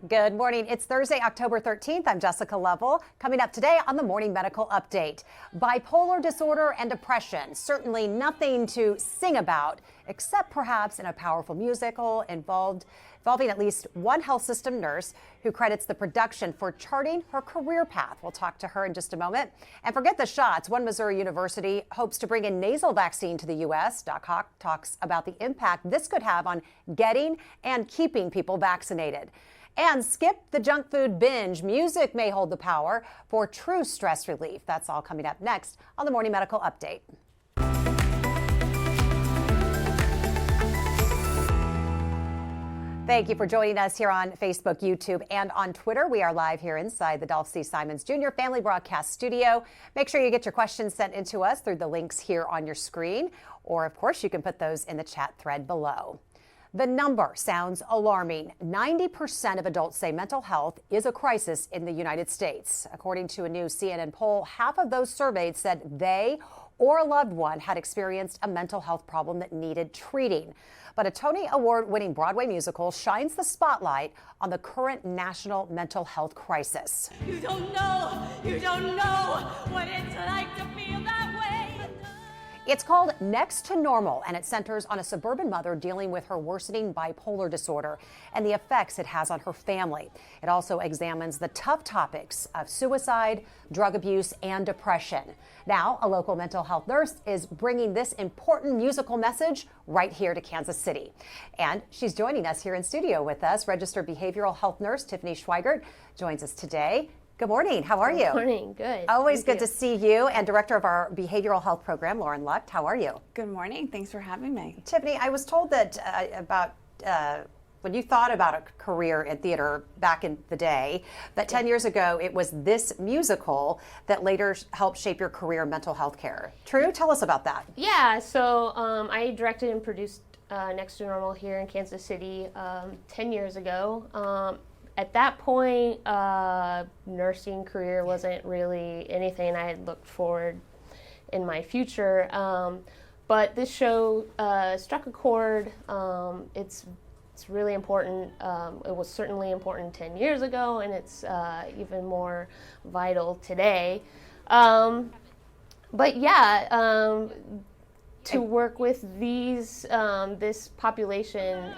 Good morning. It's Thursday, October 13th. I'm Jessica Lovell. Coming up today on the Morning Medical Update. Bipolar disorder and depression. Certainly nothing to sing about, except perhaps in a powerful musical involving at least one health system nurse who credits the production for charting her career path. We'll talk to her in just a moment. And forget the shots. One Missouri university hopes to bring a nasal vaccine to the U.S. Doc Hawk talks about the impact this could have on getting and keeping people vaccinated. And skip the junk food binge. Music may hold the power for true stress relief. That's all coming up next on the Morning Medical Update. Thank you for joining us here on Facebook, YouTube, and on Twitter. We are live here inside the Dolph C. Simons Jr. Family Broadcast Studio. Make sure you get your questions sent in to us through the links here on your screen, or of course you can put those in the chat thread below. The number sounds alarming. 90% of adults say mental health is a crisis in the United States. According to a new CNN poll, half of those surveyed said they or a loved one had experienced a mental health problem that needed treating. But a Tony Award-winning Broadway musical shines the spotlight on the current national mental health crisis. You don't know what it's like to feel that way. It's called Next to Normal, and it centers on a suburban mother dealing with her worsening bipolar disorder and the effects it has on her family. It also examines the tough topics of suicide, drug abuse, and depression. Now, a local mental health nurse is bringing this important musical message right here to Kansas City. And she's joining us here in studio with us. Registered behavioral health nurse Tiffany Schweigert joins us today. Good morning. How are you? Good morning. Good. Always good to see you. And director of our behavioral health program, Lauren Lucht. How are you? Good morning. Thanks for having me. Tiffany, I was told that when you thought about a career in theater back in the day, that 10 years ago it was this musical that later helped shape your career in mental health care. True? Tell us about that. Yeah. So I directed and produced Next to Normal here in Kansas City 10 years ago. At that point, nursing career wasn't really anything I had looked forward in my future. But this show struck a chord. It's really important. It was certainly important 10 years ago, and it's even more vital today. But yeah, to work with this population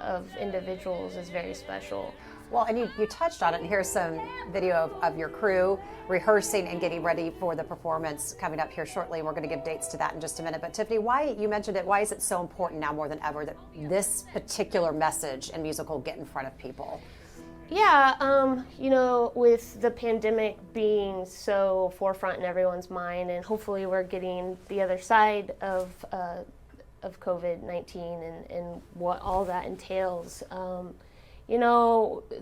of individuals is very special. Well, and you touched on it, and here's some video of your crew rehearsing and getting ready for the performance coming up here shortly. We're going to give dates to that in just a minute. But Tiffany, you mentioned it, why is it so important now more than ever that this particular message and musical get in front of people? Yeah, with the pandemic being so forefront in everyone's mind, and hopefully we're getting the other side of COVID-19 and what all that entails.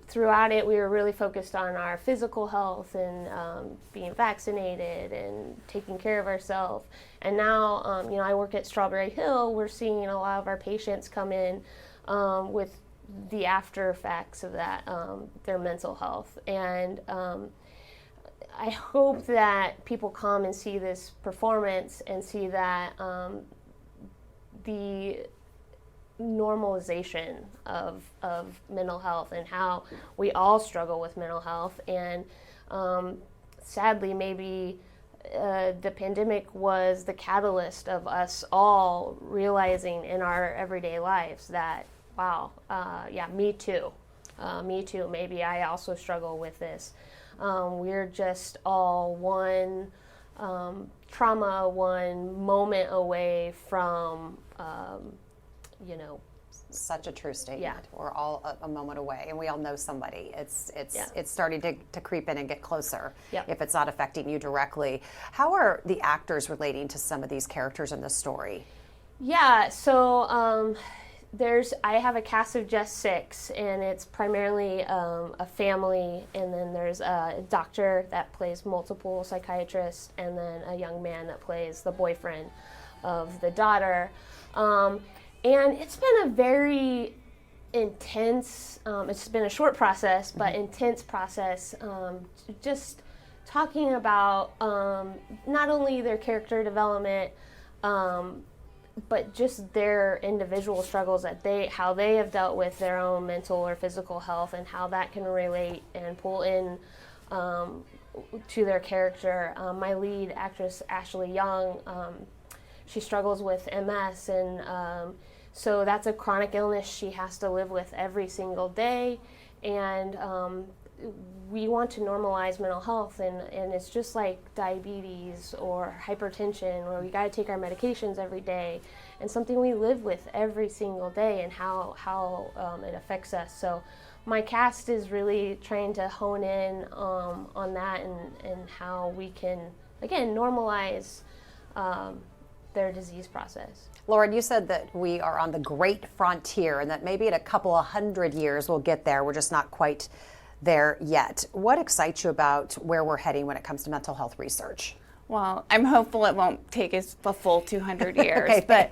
Throughout it, we were really focused on our physical health and being vaccinated and taking care of ourselves. And now, I work at Strawberry Hill. We're seeing a lot of our patients come in with the after effects of that, their mental health. And I hope that people come and see this performance and see that the normalization of mental health and how we all struggle with mental health. And sadly, maybe the pandemic was the catalyst of us all realizing in our everyday lives that, wow, me too. Maybe I also struggle with this. We're just all one trauma, one moment away from such a true statement. Yeah. We're all a moment away, and we all know somebody. It's starting to creep in and get closer. Yep. If it's not affecting you directly. How are the actors relating to some of these characters in the story? Yeah, so I have a cast of just 6, and it's primarily a family, and then there's a doctor that plays multiple psychiatrists, and then a young man that plays the boyfriend of the daughter. And it's been a very intense, it's been a short process, but intense process, just talking about not only their character development, but just their individual struggles how they have dealt with their own mental or physical health, and how that can relate and pull in to their character. My lead actress, Ashley Young, she struggles with MS, and so that's a chronic illness she has to live with every single day. And we want to normalize mental health, and it's just like diabetes or hypertension, where we got to take our medications every day, and something we live with every single day, and how it affects us. So my cast is really trying to hone in on that, and how we can, again, normalize their disease process. Lauren, you said that we are on the great frontier, and that maybe in a couple of 100 years we'll get there. We're just not quite there yet. What excites you about where we're heading when it comes to mental health research? Well, I'm hopeful it won't take us the full 200 years, Okay. but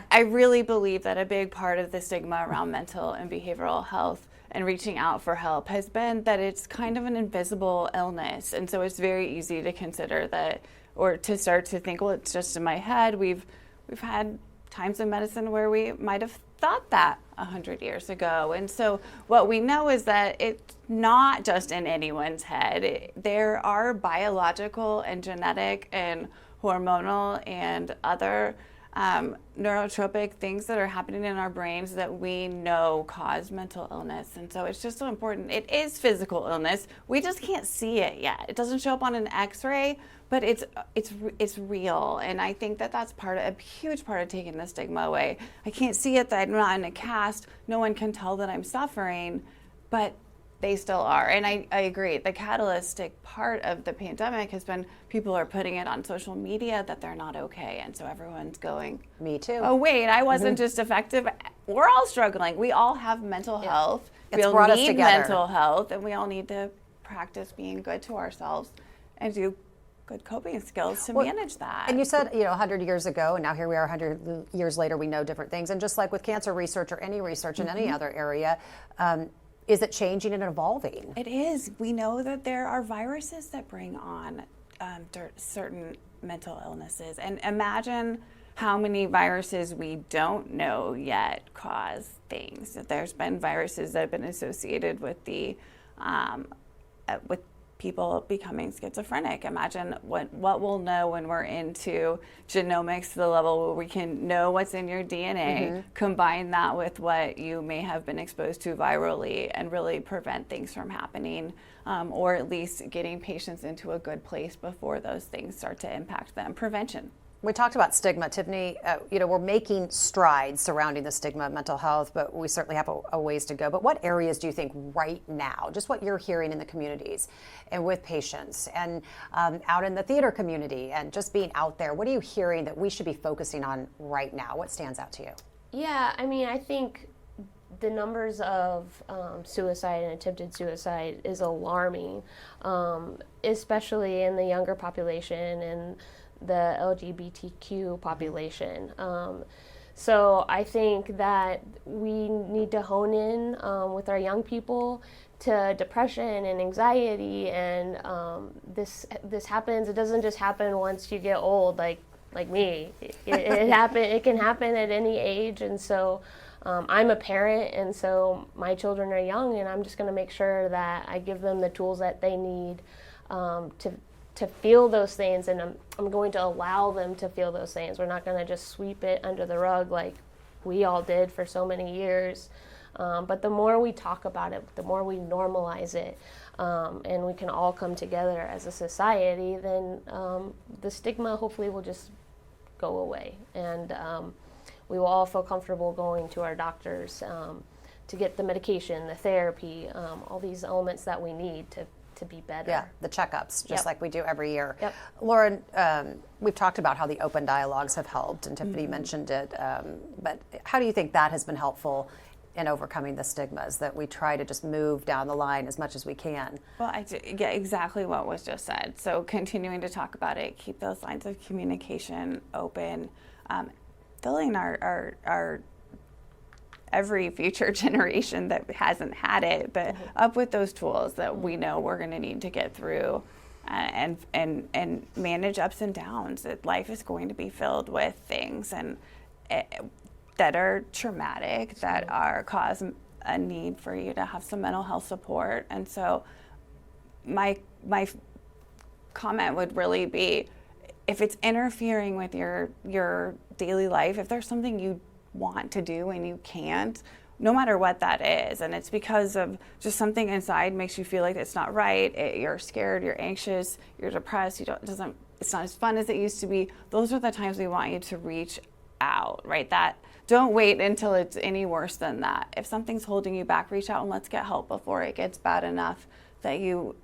I really believe that a big part of the stigma around mental and behavioral health and reaching out for help has been that it's kind of an invisible illness. And so it's very easy to consider that, or to start to think, well, it's just in my head. We've had times in medicine where we might have thought that 100 years ago. And so what we know is that it's not just in anyone's head. There are biological and genetic and hormonal and other neurotropic things that are happening in our brains that we know cause mental illness. And so it's just so important. It is physical illness. We just can't see it yet. It doesn't show up on an X-ray, but it's real. And I think that that's a huge part of taking the stigma away. I can't see it, that I'm not in a cast. No one can tell that I'm suffering, but they still are. And I agree. The catalytic part of the pandemic has been people are putting it on social media that they're not okay. And so everyone's going, Me too. oh, wait, I wasn't just affected. We're all struggling. We all have mental health. It's We all brought us need together. mental health, and we all need to practice being good to ourselves and do good coping skills to manage that. And you said, 100 years ago, and now here we are 100 years later, we know different things. And just like with cancer research or any research in any other area, is it changing and evolving? It is. We know that there are viruses that bring on certain mental illnesses. And imagine how many viruses we don't know yet cause things. There's been viruses that have been associated with with people becoming schizophrenic. Imagine what we'll know when we're into genomics to the level where we can know what's in your DNA, combine that with what you may have been exposed to virally, and really prevent things from happening, or at least getting patients into a good place before those things start to impact them. Prevention. We talked about stigma, Tiffany. We're making strides surrounding the stigma of mental health, but we certainly have a ways to go. But what areas do you think right now, just what you're hearing in the communities and with patients and out in the theater community and just being out there, what are you hearing that we should be focusing on right now? What stands out to you? Yeah, I mean, I think the numbers of suicide and attempted suicide is alarming, especially in the younger population and the LGBTQ population. So I think that we need to hone in with our young people to depression and anxiety, and this happens. It doesn't just happen once you get old, like me. It can happen at any age, and so I'm a parent, and so my children are young, and I'm just going to make sure that I give them the tools that they need to feel those things, and I'm going to allow them to feel those things. We're not going to just sweep it under the rug like we all did for so many years. But the more we talk about it, the more we normalize it, and we can all come together as a society, then the stigma hopefully will just go away. And we will all feel comfortable going to our doctors to get the medication, the therapy, all these elements that we need to be better. Yeah, the checkups, just like we do every year. Yep. Lauren, we've talked about how the open dialogues have helped, and Tiffany mentioned it, but how do you think that has been helpful in overcoming the stigmas, that we try to just move down the line as much as we can? Well, yeah, exactly what was just said. So continuing to talk about it, keep those lines of communication open, filling our every future generation that hasn't had it, but up with those tools that we know we're going to need to get through and manage ups and downs. That life is going to be filled with things, and that are traumatic, that are cause a need for you to have some mental health support. And so my comment would really be, if it's interfering with your daily life, if there's something you want to do and you can't, no matter what that is, and it's because of just something inside makes you feel like it's not right, you're scared, you're anxious, you're depressed, it's not as fun as it used to be, those are the times we want you to reach out, right? That don't wait until it's any worse than that. If something's holding you back, reach out and let's get help before it gets bad enough that you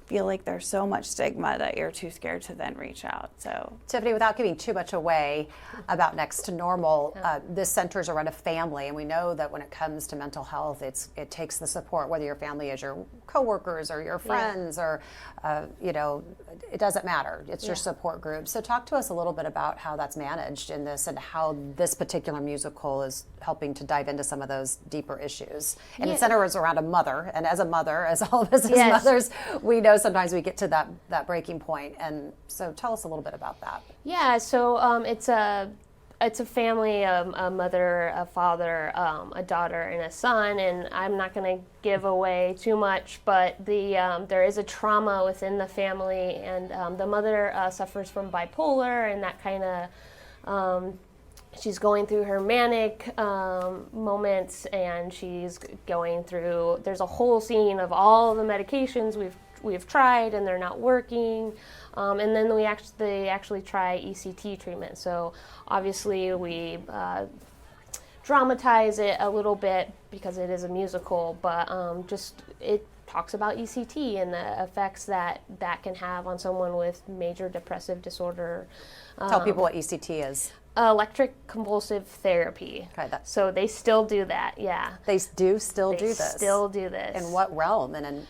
feel like there's so much stigma that you're too scared to then reach out. So, Tiffany, without giving too much away about Next to Normal, this centers around a family, and we know that when it comes to mental health, it takes the support, whether your family is your coworkers or your friends or, it doesn't matter. It's your support group. So talk to us a little bit about how that's managed in this and how this particular musical is helping to dive into some of those deeper issues. And it centers around a mother, and as a mother, as all of us as mothers, we know sometimes we get to that breaking point. And so tell us a little bit about that. Yeah, so it's a family, a mother, a father, a daughter, and a son. And I'm not going to give away too much, but there is a trauma within the family, and the mother suffers from bipolar, and that kind of she's going through her manic moments, and she's going through. There's a whole scene of all the medications we've tried and they're not working, and then they actually try ECT treatment. So obviously we dramatize it a little bit because it is a musical, but just it talks about ECT and the effects that can have on someone with major depressive disorder. Tell people what ECT is. Electric convulsive therapy. Okay, so they still do that, yeah. They do still do this? Still do this. In what realm? And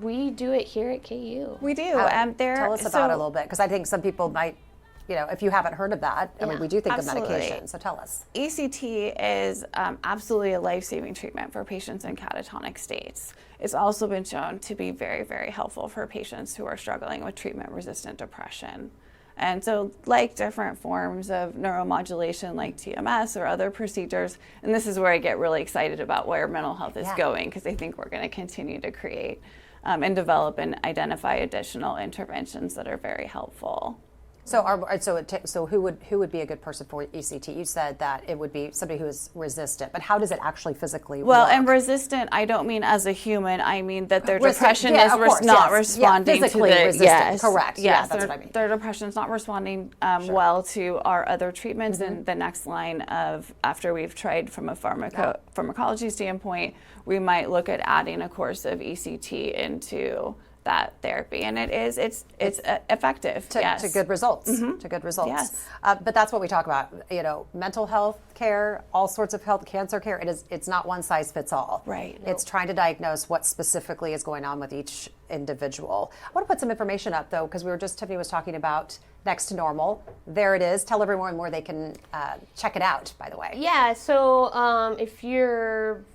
we do it here at KU. We do. Tell us about it a little bit, because I think some people might, if you haven't heard of that, I mean, we do think of medication, so tell us. ECT is absolutely a life-saving treatment for patients in catatonic states. It's also been shown to be very, very helpful for patients who are struggling with treatment-resistant depression. And so, like different forms of neuromodulation like TMS or other procedures, and this is where I get really excited about where mental health is going, because I think we're going to continue to create and develop and identify additional interventions that are very helpful. So who would be a good person for ECT? You said that it would be somebody who is resistant, but how does it actually physically work? And resistant, I don't mean as a human. I mean that their depression is not responding physically to the resistant. Correct. Yes, that's what I mean. Their depression is not responding well to our other treatments. And the next line of after we've tried from a pharmacology standpoint, we might look at adding a course of ECT into that therapy, and it's effective to good results. To good results. Yes. But that's what we talk about. Mental health care, all sorts of health, cancer care. It's not one size fits all. Right. It's trying to diagnose what specifically is going on with each individual. I want to put some information up though, because Tiffany was talking about Next to Normal. There it is. Tell everyone where they can check it out. By the way. Yeah. So if you're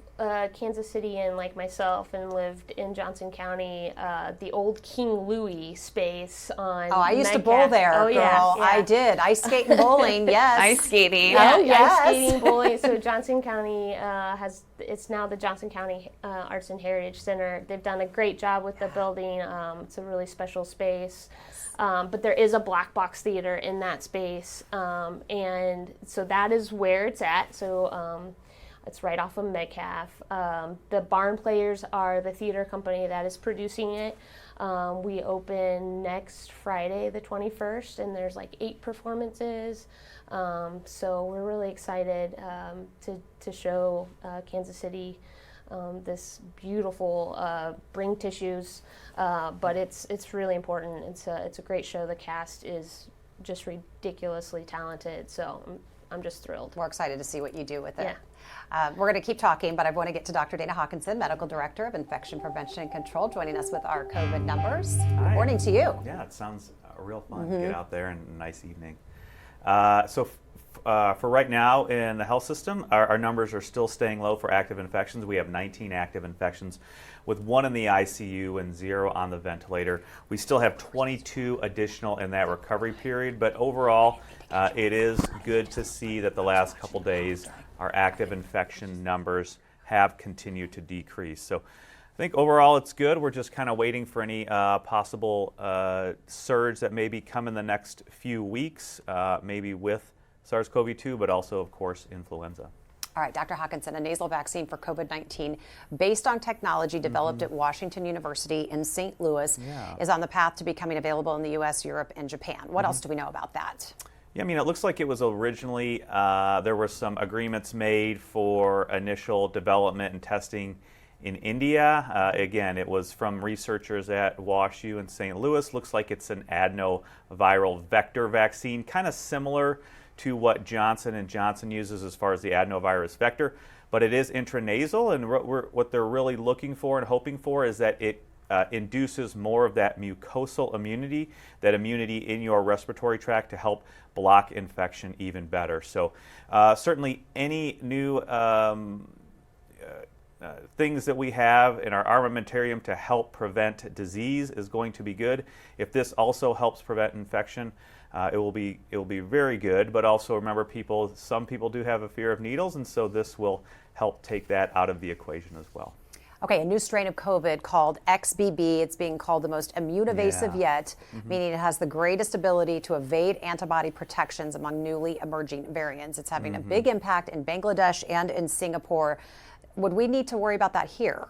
Kansas City and like myself and lived in Johnson County, the old King Louis space on I used to bowl there, girl. Yeah. I did. Ice skate and bowling, yes. Ice skating. Ice skating, bowling. So Johnson County it's now the Johnson County Arts and Heritage Center. They've done a great job with the building. It's a really special space. But there is a black box theater in that space. And so that is where it's at. So it's right off of Metcalf. The Barn Players are the theater company that is producing it. We open next Friday, the 21st, and there's like 8 performances. So we're really excited to show Kansas City this beautiful Bring Tissues, but it's really important. It's a great show. The cast is just ridiculously talented, so I'm just thrilled. We're excited to see what you do with it. Yeah. We're going to keep talking, but I want to get to Dr. Dana Hawkinson, Medical Director of Infection Prevention and Control, joining us with our COVID numbers. Good morning to you. Yeah, it sounds real fun to get out there and a nice evening. for right now in the health system, our numbers are still staying low for active infections. We have 19 active infections, with 1 in the ICU and 0 on the ventilator. We still have 22 additional in that recovery period, but overall, it is good to see that the last couple days, our active infection numbers have continued to decrease. So I think overall it's good. We're just kind of waiting for any possible surge that maybe come in the next few weeks, maybe with SARS-CoV-2, but also, of course, influenza. All right, Dr. Hawkinson, a nasal vaccine for COVID-19 based on technology developed at Washington University in St. Louis is on the path to becoming available in the U.S., Europe, and Japan. What else do we know about that? Yeah, I mean, it looks like it was originally, there were some agreements made for initial development and testing in India. Again, it was from researchers at WashU in St. Louis. Looks like it's an adenoviral vector vaccine, kind of similar to what Johnson & Johnson uses as far as the adenovirus vector, but it is intranasal, and what they're really looking for and hoping for is that it induces more of that mucosal immunity, that immunity in your respiratory tract to help block infection even better. So certainly any new things that we have in our armamentarium to help prevent disease is going to be good. If this also helps prevent infection, it will be very good. But also remember, some people do have a fear of needles, and so this will help take that out of the equation as well. Okay, a new strain of COVID called XBB. It's being called the most immune evasive yet, meaning it has the greatest ability to evade antibody protections among newly emerging variants. It's having a big impact in Bangladesh and in Singapore. Would we need to worry about that here?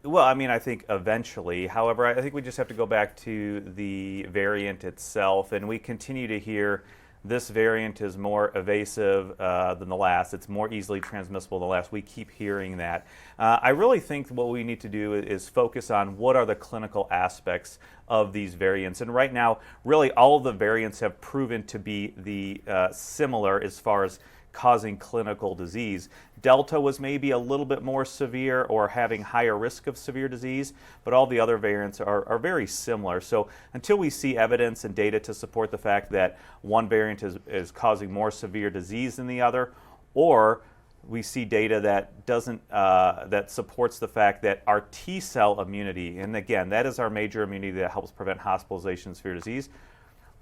Well, I mean, I think eventually. However, I think we just have to go back to the variant itself, and we continue to hear this variant is more evasive than the last. It's more easily transmissible than the last. We keep hearing that. I really think what we need to do is focus on what are the clinical aspects of these variants. And right now, really all of the variants have proven to be similar as far as causing clinical disease. Delta was maybe a little bit more severe or having higher risk of severe disease, but all the other variants are very similar. So until we see evidence and data to support the fact that one variant is causing more severe disease than the other, or we see data that doesn't that supports the fact that our T cell immunity, and again, that is our major immunity that helps prevent hospitalization and severe disease,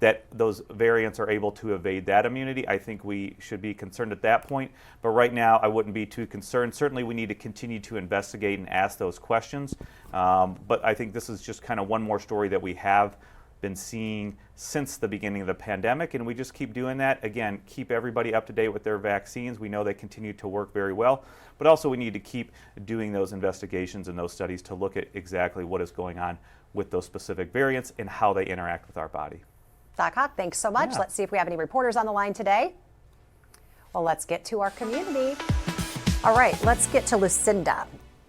that those variants are able to evade that immunity, I think we should be concerned at that point. But right now, I wouldn't be too concerned. Certainly, we need to continue to investigate and ask those questions. But I think this is just kind of one more story that we have been seeing since the beginning of the pandemic, and we just keep doing that. Again, keep everybody up to date with their vaccines. We know they continue to work very well, but also we need to keep doing those investigations and those studies to look at exactly what is going on with those specific variants and how they interact with our body. Doc Hawk, thanks so much. Let's see if we have any reporters on the line today. Well, let's get to our community. All right, let's get to Lucinda.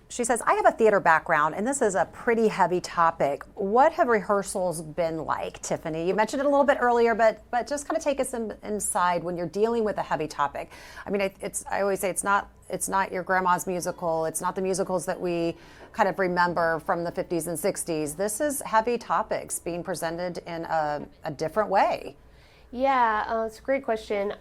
She says, I have a theater background, and this is a pretty heavy topic. What have rehearsals been like, Tiffany? You mentioned it a little bit earlier, but just kind of take us inside when you're dealing with a heavy topic. I mean, I always say it's not your grandma's musical. It's not the musicals that we kind of remember from the 50s and 60s. This is heavy topics being presented in a different way. Yeah, it's a great question.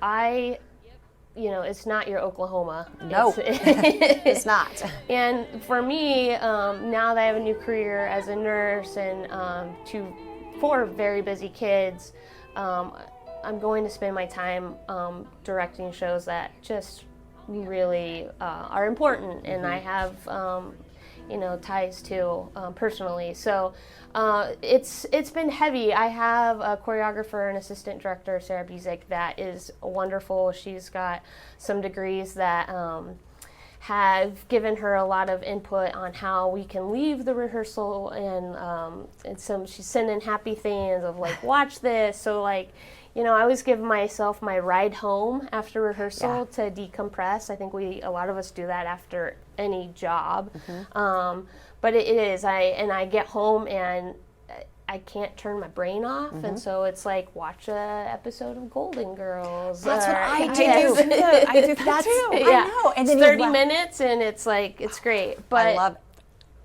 It's not your Oklahoma. No, it's not. And for me, now that I have a new career as a nurse and 4 very busy kids, I'm going to spend my time directing shows that just really are important, and I have ties to personally. So it's been heavy. I have a choreographer and assistant director, Sarah Bizek, that is wonderful. She's got some degrees that have given her a lot of input on how we can leave the rehearsal, and she's sending happy things of like, watch this. So like, I always give myself my ride home after rehearsal to decompress. I think a lot of us do that after any job. But it is, I get home and I can't turn my brain off, and so it's like watch a episode of Golden Girls. That's what I do. I do that too. Yeah. I know. And then it's 30 minutes, and it's like, it's great. But I love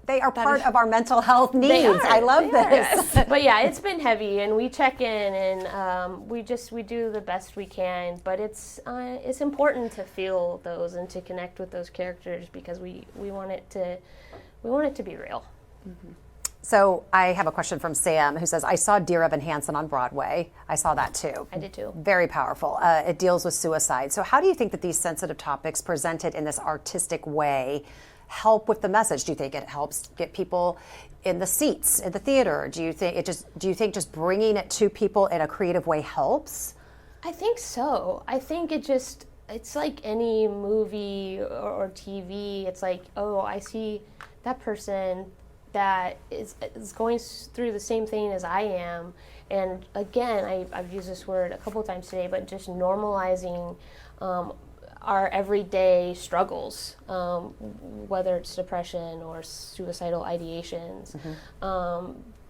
They are part of our mental health needs. I love this. But yeah, it's been heavy, and we check in, and we do the best we can. But it's important to feel those and to connect with those characters because we want it to be real. Mm-hmm. So I have a question from Sam who says, I saw Dear Evan Hansen on Broadway. I saw that too. I did too. Very powerful. It deals with suicide. So how do you think that these sensitive topics presented in this artistic way help with the message? Do you think it helps get people in the seats in the theater? Do you think just bringing it to people in a creative way helps? I think so. I think it's like any movie or TV. It's like, oh, I see that person that is going through the same thing as I am. And again, I've used this word a couple of times today, but just normalizing our everyday struggles, whether it's depression or suicidal ideations.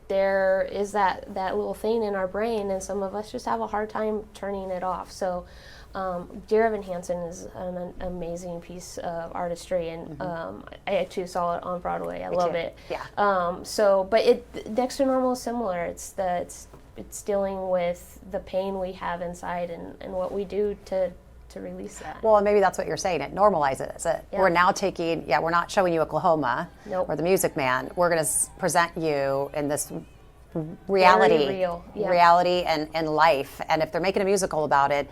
There is that little thing in our brain, and some of us just have a hard time turning it off. So Dear Evan Hansen is an amazing piece of artistry, and I actually saw it on Broadway. I love it. Yeah. But Next to Normal is similar. It's dealing with the pain we have inside and what we do to release that. Well, and maybe that's what you're saying. It normalizes it. Yeah. We're now we're not showing you Oklahoma or the Music Man. We're going to present you in this reality, Very real. Yeah. reality and life. And if they're making a musical about it,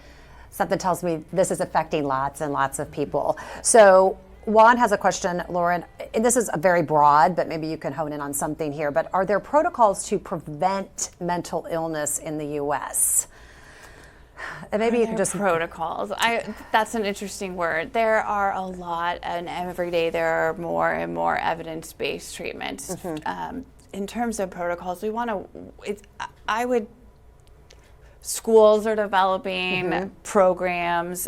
something tells me this is affecting lots and lots of people. So Juan has a question, Lauren, and this is very broad, but maybe you can hone in on something here. But are there protocols to prevent mental illness in the U.S.? And maybe you can just protocols. That's an interesting word. There are a lot, and every day there are more and more evidence-based treatments. In terms of protocols, schools are developing programs.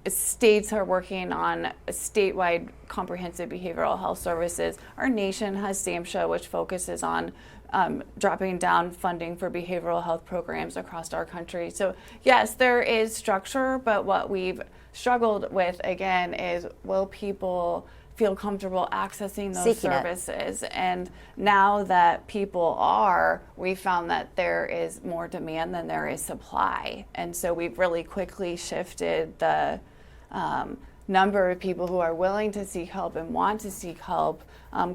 States are working on statewide comprehensive behavioral health services. Our nation has SAMHSA, which focuses on dropping down funding for behavioral health programs across our country. So yes, there is structure, but what we've struggled with, again, is will people feel comfortable accessing those services? And now that people are, we found that there is more demand than there is supply. And so we've really quickly shifted the number of people who are willing to seek help and want to seek help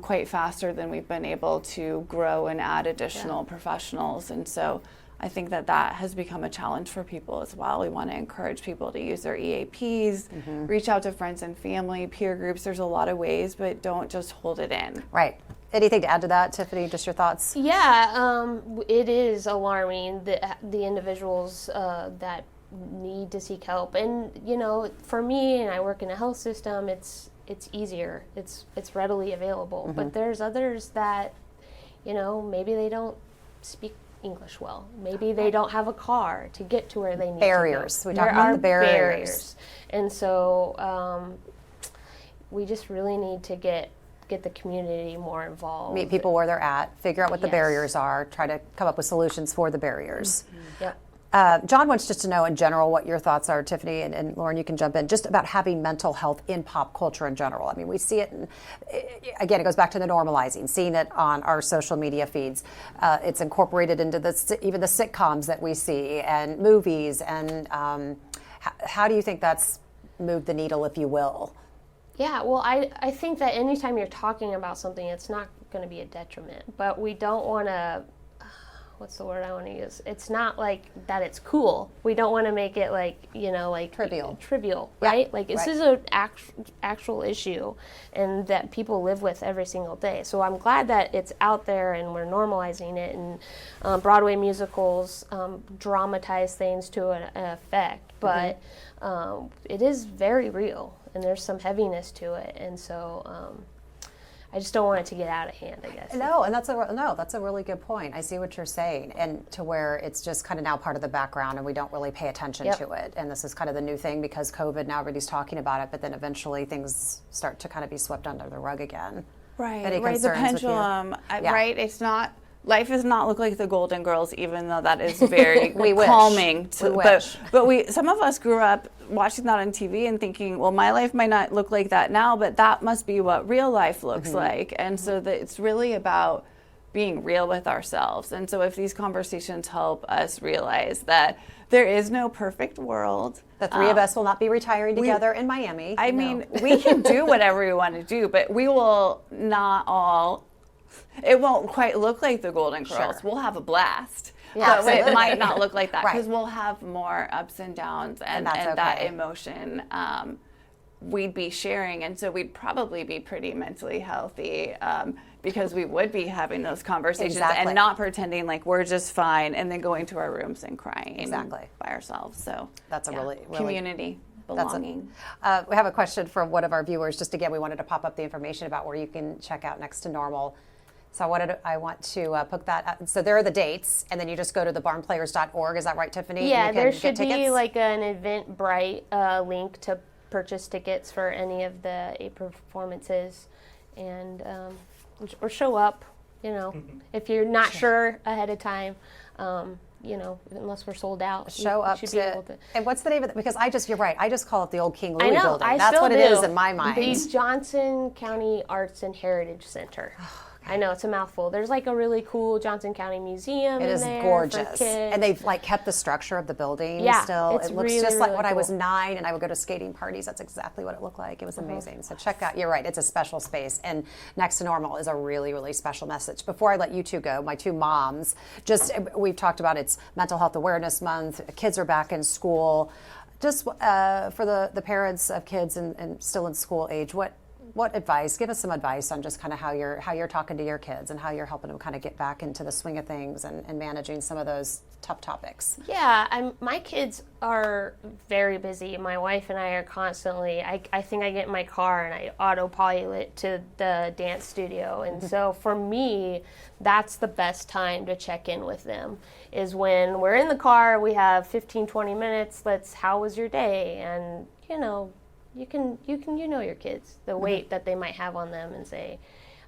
quite faster than we've been able to grow and add additional professionals. And so I think that has become a challenge for people as well. We want to encourage people to use their EAPs, reach out to friends and family, peer groups. There's a lot of ways, but don't just hold it in. Right. Anything to add to that, Tiffany? Just your thoughts? Yeah, it is alarming the individuals that need to seek help. And for me, and I work in a health system, it's easier. It's readily available. But there's others that maybe they don't speak English well. Maybe they don't have a car to get to where they need barriers. to go. We talk about the barriers. And so we just really need to get the community more involved. Meet people where they're at, figure out what the barriers are, try to come up with solutions for the barriers. Yep. John wants just to know in general what your thoughts are, Tiffany, and Lauren, you can jump in, just about having mental health in pop culture in general. I mean, we see it, again, it goes back to the normalizing, seeing it on our social media feeds. It's incorporated into even the sitcoms that we see and movies. And how do you think that's moved the needle, if you will? Yeah, well, I think that anytime you're talking about something, it's not going to be a detriment. But we don't want to... What's the word I want to use? It's not like that it's cool. We don't want to make it like trivial, right? Like this is an actual issue and that people live with every single day. So I'm glad that it's out there and we're normalizing it, and Broadway musicals dramatize things to an effect, but it is very real and there's some heaviness to it, and so I just don't want it to get out of hand, I guess. No, and that's a really good point. I see what you're saying, and to where it's just kind of now part of the background and we don't really pay attention to it. And this is kind of the new thing because COVID, now everybody's talking about it, but then eventually things start to kind of be swept under the rug again. Right, Any right. The concerns with you? pendulum, right? It's not life does not look like the Golden Girls, even though that is very We wish. calming. We wish. But some of us grew up watching that on TV and thinking, well, my life might not look like that now, but that must be what real life looks like. And so that it's really about being real with ourselves. And so if these conversations help us realize that there is no perfect world. The three of us will not be retiring together in Miami. I mean, we can do whatever we want to do, but we will not all, it won't quite look like the Golden Girls. Sure. We'll have a blast. Yeah, but it might not look like that Right. because we'll have more ups and downs and that's okay. that emotion we'd be sharing. And so we'd probably be pretty mentally healthy because we would be having those conversations Exactly. and not pretending like we're just fine and then going to our rooms and crying Exactly. by ourselves. So That's a really community, belonging. We have a question from one of our viewers. Just again, we wanted to pop up the information about where you can check out Next to Normal. So I want to put that. So there are the dates, and then you just go to thebarnplayers.org. Is that right, Tiffany? Yeah, You can there get should be tickets? like an Eventbrite link to purchase tickets for any of the 8 performances, and or show up. You know, if you're not sure ahead of time, you know, unless we're sold out, Show you up should to, be able to. and what's the name of it? Because you're right. I just call it the old King I Louis know. building. I That's still what do. it is in my mind. The Johnson County Arts and Heritage Center. I know, it's a mouthful. There's like a really cool Johnson County museum It in is there gorgeous, for kids. and they've like kept the structure of the building Yeah, still. it's It looks really, just like really when I was cool. 9 and I would go to skating parties. That's exactly what it looked like. It was amazing. So check out. You're right. It's a special space, and Next to Normal is a really, really special message. Before I let you two go, my two moms. We've talked about it's Mental Health Awareness Month. Kids are back in school. Just for the parents of kids and still in school age, what advice? Give us some advice on just kind of how you're talking to your kids and how you're helping them kind of get back into the swing of things and managing some of those tough topics. Yeah, my kids are very busy. My wife and I are constantly, I think I get in my car and I autopilot to the dance studio. And so for me, that's the best time to check in with them, is when we're in the car, we have 15, 20 minutes, how was your day? And, you know your kids, the weight that they might have on them, and say,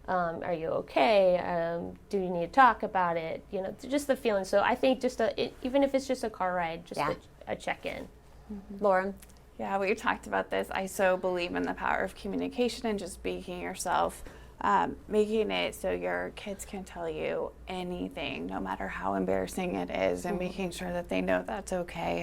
are you okay? Do you need to talk about it? You know, just the feeling. So I think even if it's just a car ride, just a check-in. Lauren? Yeah, we talked about this. I so believe in the power of communication and just being yourself, making it so your kids can tell you anything, no matter how embarrassing it is, and making sure that they know that's okay,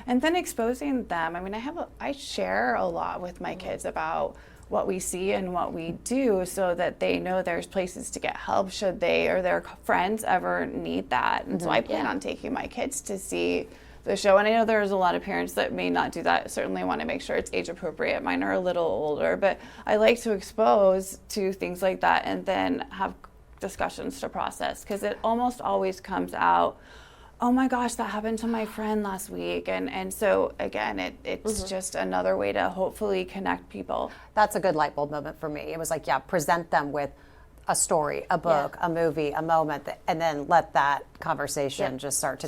and then exposing them. I mean, I share a lot with my kids about what we see and what we do, so that they know there's places to get help should they or their friends ever need that. And so I plan on taking my kids to see the show, and I know there's a lot of parents that may not do that. Certainly want to make sure it's age appropriate. Mine are a little older, but I like to expose to things like that and then have discussions to process, because it almost always comes out, oh my gosh, that happened to my friend last week. And so again, it's just another way to hopefully connect people. That's a good light bulb moment for me. It was like, present them with a story, a book, a movie, a moment, and then let that conversation just start to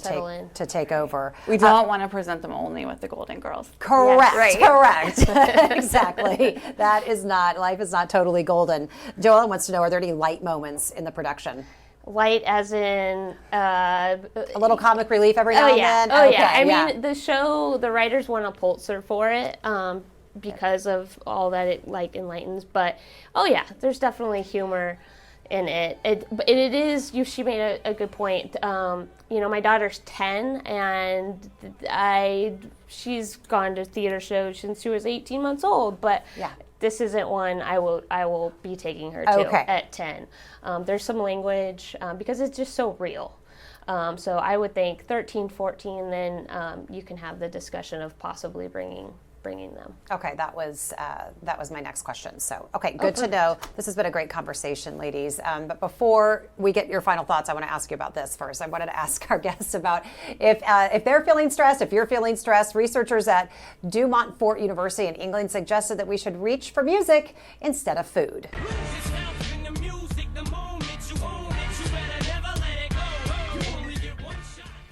take over. We don't want to present them only with the Golden Girls. Correct, Yes, right. correct. Exactly. Life is not totally golden. Joellen wants to know, are there any light moments in the production? Light as in... a little comic relief every now and then? Oh, Okay, yeah. I mean, the show, the writers won a Pulitzer for it because of all that it, enlightens. But, there's definitely humor in it. But it is, she made a good point. My daughter's 10, and she's gone to theater shows since she was 18 months old. But this isn't one I will be taking her to at 10. There's some language because it's just so real. So I would think 13, 14, then you can have the discussion of possibly bringing them. Okay, that was my next question. So, good to know. This has been a great conversation, ladies. But before we get your final thoughts, I want to ask you about this first. I wanted to ask our guests about if they're feeling stressed, if you're feeling stressed. Researchers at Dumont Fort University in England suggested that we should reach for music instead of food.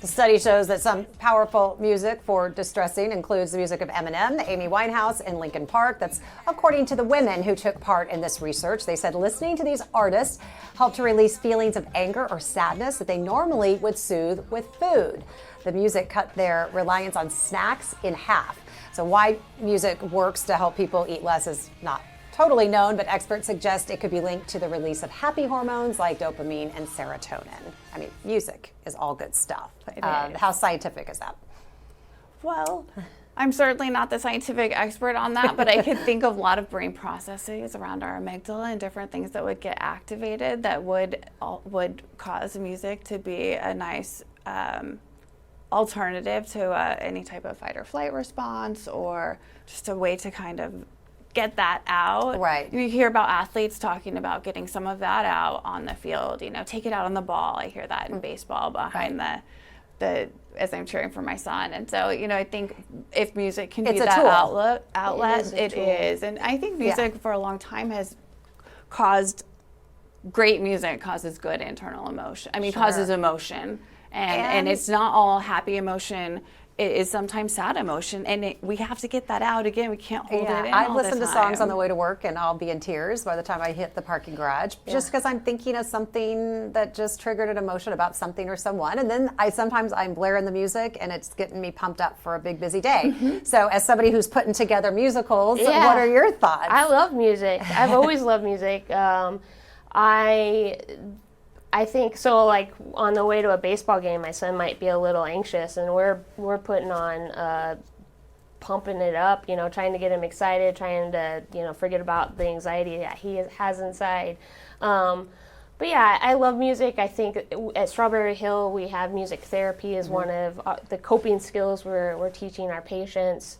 The study shows that some powerful music for distressing includes the music of Eminem, Amy Winehouse, and Linkin Park. That's according to the women who took part in this research. They said listening to these artists helped to release feelings of anger or sadness that they normally would soothe with food. The music cut their reliance on snacks in half. So why music works to help people eat less is not totally known, but experts suggest it could be linked to the release of happy hormones like dopamine and serotonin. I mean, music is all good stuff. How scientific is that? Well, I'm certainly not the scientific expert on that, but I could think of a lot of brain processes around our amygdala and different things that would get activated that would cause music to be a nice alternative to any type of fight or flight response, or just a way to kind of get that out. Right. You hear about athletes talking about getting some of that out on the field, take it out on the ball. I hear that in baseball behind the as I'm cheering for my son. And so, I think if music can be that outlet, it is. And I think music for a long time has caused, great music causes good internal emotion. Causes emotion. And it's not all happy emotion. It is sometimes sad emotion, and we have to get that out. Again, we can't hold it in I all the listen to time. songs on the way to work, and I'll be in tears by the time I hit the parking garage, just because I'm thinking of something that just triggered an emotion about something or someone. And then I'm blaring the music, and it's getting me pumped up for a big, busy day. So as somebody who's putting together musicals, what are your thoughts? I love music. I've always loved music. I think so. Like on the way to a baseball game, my son might be a little anxious, and we're putting on, pumping it up. Trying to get him excited, trying to forget about the anxiety that he has inside. But yeah, I love music. I think at Strawberry Hill we have music therapy as one of the coping skills we're teaching our patients.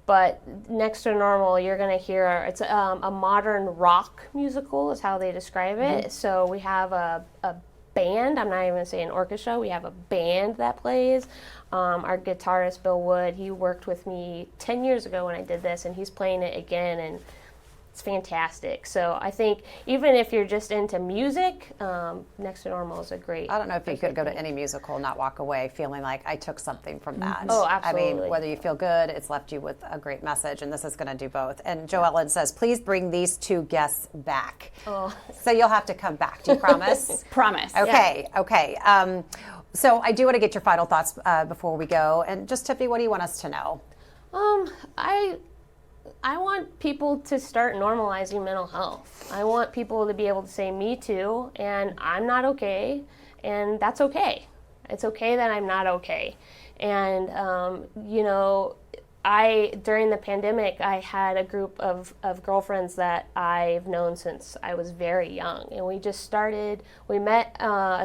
But next to Normal, you're going to hear, it's a modern rock musical is how they describe it. So we have a band, I'm not even going to say an orchestra, we have a band that plays. Our guitarist, Bill Wood, he worked with me 10 years ago when I did this, and he's playing it again, and it's fantastic. So I think even if you're just into music, Next to Normal is a great. I don't know if you could go to any musical and not walk away feeling like I took something from that. Oh, absolutely. I mean, whether you feel good, it's left you with a great message, and this is going to do both. And Joe Ellen says, please bring these two guests back. Oh. So you'll have to come back. Do you promise? Promise. Okay, okay. So I do want to get your final thoughts before we go. And just, Tiffany, what do you want us to know? I want people to start normalizing mental health. I want people to be able to say, me too, and I'm not okay, and that's okay. It's okay that I'm not okay. And, during the pandemic, I had a group of girlfriends that I've known since I was very young, and we met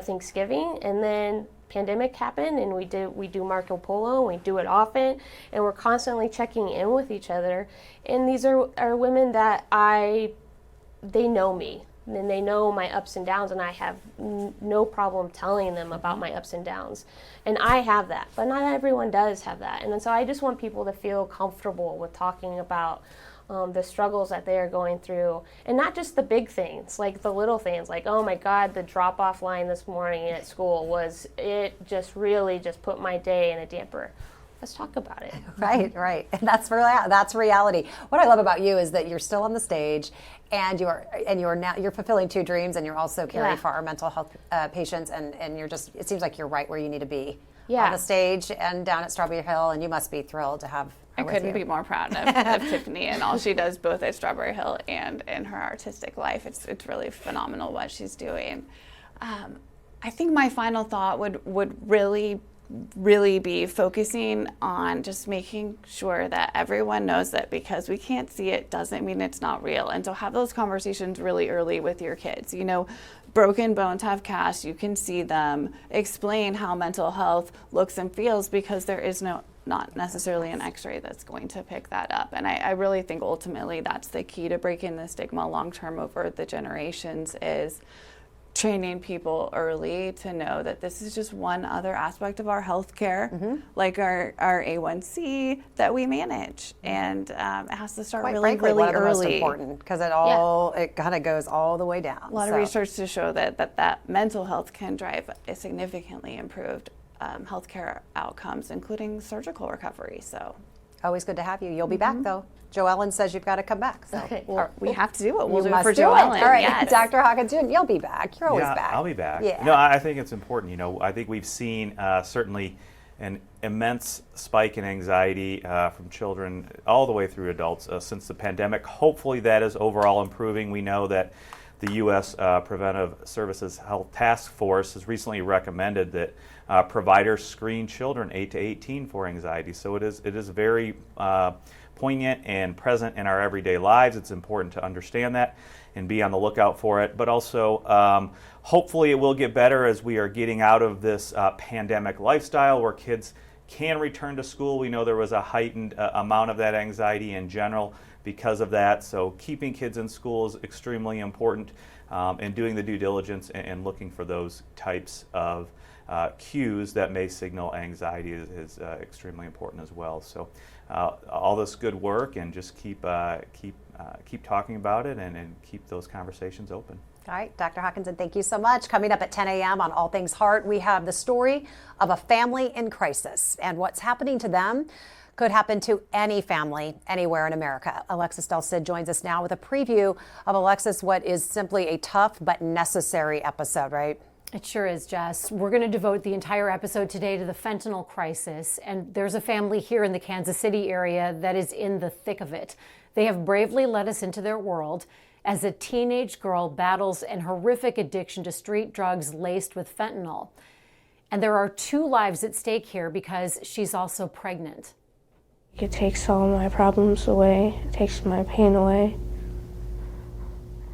Thanksgiving, and then pandemic happened, and we do Marco Polo, and we do it often, and we're constantly checking in with each other. And these are women that they know me, and they know my ups and downs, and I have no problem telling them about my ups and downs. And I have that, but not everyone does have that. And so I just want people to feel comfortable with talking about the struggles that they are going through, and not just the big things, like the little things, like, oh my God, the drop-off line this morning at school just really put my day in a damper. Let's talk about it. Right. And that's reality. What I love about you is that you're still on the stage, and you're fulfilling two dreams, and you're also caring for our mental health patients, and it seems like you're right where you need to be on the stage and down at Strawberry Hill, and you must be thrilled to have I couldn't be more proud of Tiffany and all she does, both at Strawberry Hill and in her artistic life. It's really phenomenal what she's doing. I think my final thought would really be focusing on just making sure that everyone knows that because we can't see it doesn't mean it's not real. And so have those conversations really early with your kids. Broken bones have casts, you can see them. Explain how mental health looks and feels, because there is not necessarily an x-ray that's going to pick that up. And I really think ultimately that's the key to breaking the stigma long-term over the generations, is training people early to know that this is just one other aspect of our health care, like our A1C that we manage. And it has to start really one of the early. most important, because it kind of goes all the way down. A lot of research to show that mental health can drive a significantly improved healthcare outcomes, including surgical recovery. So Always good to have you. You'll be back, though. Joellen says you've got to come back. So Okay. well, we have to do it. We'll you do it must for do Joellen. it. All right, Yes. Dr. Hawkinson, you'll be back. You're always Yeah, back. I'll be back. Yeah. No, I think it's important. You know, I think we've seen certainly an immense spike in anxiety from children all the way through adults since the pandemic. Hopefully that is overall improving. We know that the U.S. Preventive Services Health Task Force has recently recommended that providers screen children 8 to 18 for anxiety. So it is very poignant and present in our everyday lives. It's important to understand that and be on the lookout for it. But also, hopefully it will get better as we are getting out of this pandemic lifestyle where kids can return to school. We know there was a heightened amount of that anxiety in general because of that. So keeping kids in school is extremely important, and doing the due diligence and looking for those types of cues that may signal anxiety is extremely important as well. So all this good work, and just keep talking about it and keep those conversations open. All right, Dr. Hawkinson, thank you so much. Coming up at 10 a.m. on All Things Heart, we have the story of a family in crisis, and what's happening to them could happen to any family anywhere in America. Alexis Del Cid joins us now with a preview of, Alexis, what is simply a tough but necessary episode, right? It sure is, Jess. We're going to devote the entire episode today to the fentanyl crisis, and there's a family here in the Kansas City area that is in the thick of it. They have bravely let us into their world as a teenage girl battles an horrific addiction to street drugs laced with fentanyl. And there are 2 lives at stake here because she's also pregnant. It takes all my problems away. It takes my pain away.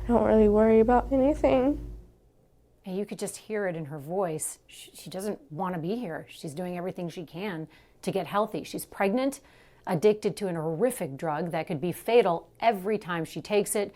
I don't really worry about anything. And you could just hear it in her voice. She doesn't want to be here. She's doing everything she can to get healthy. She's pregnant, addicted to an horrific drug that could be fatal every time she takes it.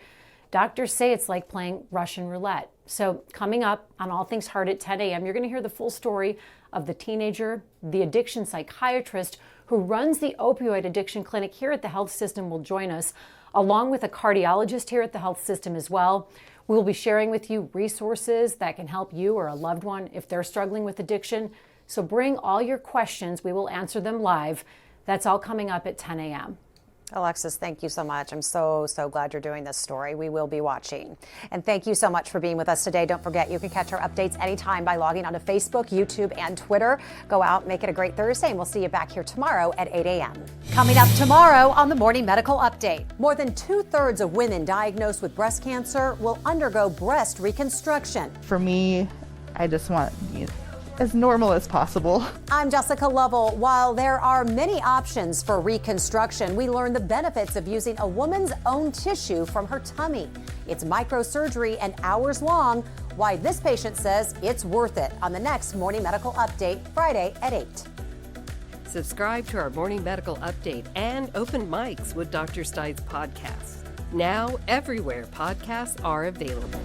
Doctors say it's like playing Russian roulette. So coming up on All Things Heart at 10 a.m., you're going to hear the full story of the teenager. The addiction psychiatrist who runs the opioid addiction clinic here at the health system will join us, along with a cardiologist here at the health system as well. We will be sharing with you resources that can help you or a loved one if they're struggling with addiction. So bring all your questions. We will answer them live. That's all coming up at 10 a.m. Alexis, thank you so much. I'm so glad you're doing this story. We will be watching. And thank you so much for being with us today. Don't forget, you can catch our updates anytime by logging onto Facebook, YouTube, and Twitter. Go out, make it a great Thursday, and we'll see you back here tomorrow at 8 a.m. Coming up tomorrow on the Morning Medical Update, more than 2/3 of women diagnosed with breast cancer will undergo breast reconstruction. For me, I just want as normal as possible. I'm Jessica Lovell. While there are many options for reconstruction, we learn the benefits of using a woman's own tissue from her tummy. It's microsurgery and hours long. Why this patient says it's worth it on the next Morning Medical Update, Friday at 8. Subscribe to our Morning Medical Update and Open Mics with Dr. Stites podcasts. Now, everywhere podcasts are available.